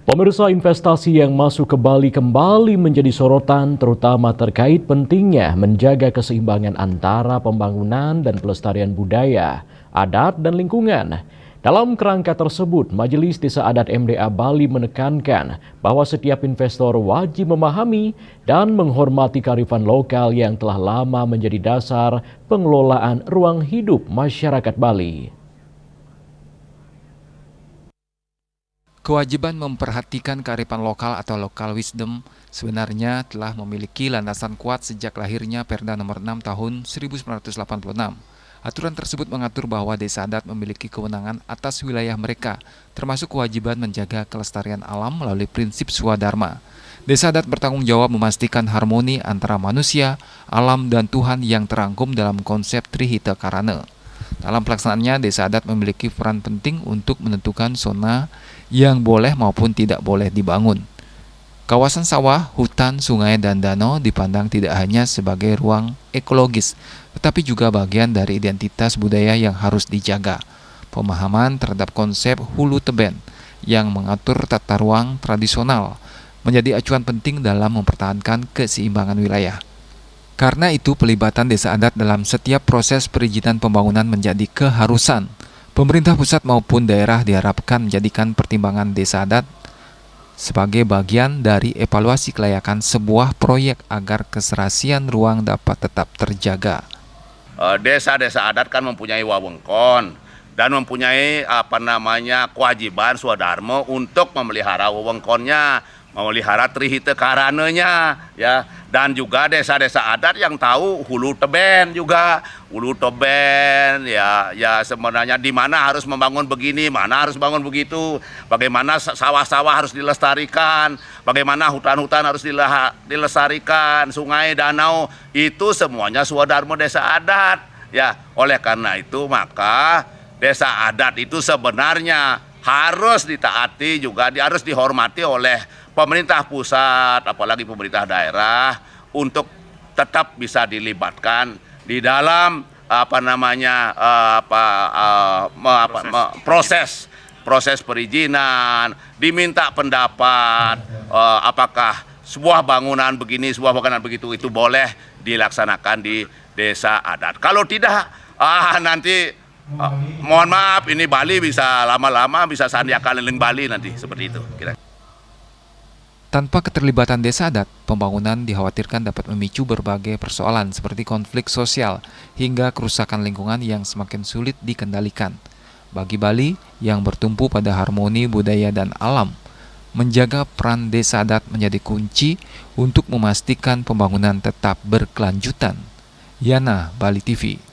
Pemirsa, investasi yang masuk ke Bali kembali menjadi sorotan, terutama terkait pentingnya menjaga keseimbangan antara pembangunan dan pelestarian budaya, adat, dan lingkungan. Dalam kerangka tersebut, Majelis Desa Adat MDA Bali menekankan bahwa setiap investor wajib memahami dan menghormati kearifan lokal yang telah lama menjadi dasar pengelolaan ruang hidup masyarakat Bali. Kewajiban memperhatikan kearifan lokal atau local wisdom sebenarnya telah memiliki landasan kuat sejak lahirnya Perda Nomor 6 Tahun 1986. Aturan tersebut mengatur bahwa desa adat memiliki kewenangan atas wilayah mereka, termasuk kewajiban menjaga kelestarian alam melalui prinsip swadharma. Desa adat bertanggung jawab memastikan harmoni antara manusia, alam, dan Tuhan yang terangkum dalam konsep Trihita Karana. Dalam pelaksanaannya, desa adat memiliki peran penting untuk menentukan zona yang boleh maupun tidak boleh dibangun. Kawasan sawah, hutan, sungai, dan danau dipandang tidak hanya sebagai ruang ekologis, tetapi juga bagian dari identitas budaya yang harus dijaga. Pemahaman terhadap konsep hulu teben yang mengatur tata ruang tradisional menjadi acuan penting dalam mempertahankan keseimbangan wilayah. Karena itu, pelibatan desa adat dalam setiap proses perizinan pembangunan menjadi keharusan. Pemerintah pusat maupun daerah diharapkan menjadikan pertimbangan desa adat sebagai bagian dari evaluasi kelayakan sebuah proyek agar keserasian ruang dapat tetap terjaga. Desa-desa adat kan mempunyai wewengkon dan mempunyai kewajiban swadharma untuk memelihara wewengkonnya, memelihara Trihita Karananya, ya. Dan juga desa-desa adat yang tahu hulu teben juga, hulu teben, ya sebenarnya di mana harus membangun begini, mana harus bangun begitu, bagaimana sawah-sawah harus dilestarikan, bagaimana hutan-hutan harus dilestarikan, sungai, danau, itu semuanya swadharma desa adat, ya. Oleh karena itu maka desa adat itu sebenarnya harus ditaati juga, harus dihormati oleh pemerintah pusat, apalagi pemerintah daerah, untuk tetap bisa dilibatkan di dalam proses perizinan, diminta pendapat apakah sebuah bangunan begini, sebuah bangunan begitu itu boleh dilaksanakan di desa adat. Kalau tidak, nanti mohon maaf, ini Bali bisa lama-lama bisa Sandiaga keliling Bali nanti seperti itu. Tanpa keterlibatan desa adat, pembangunan dikhawatirkan dapat memicu berbagai persoalan seperti konflik sosial hingga kerusakan lingkungan yang semakin sulit dikendalikan. Bagi Bali yang bertumpu pada harmoni budaya dan alam, menjaga peran desa adat menjadi kunci untuk memastikan pembangunan tetap berkelanjutan. Yana, Bali TV.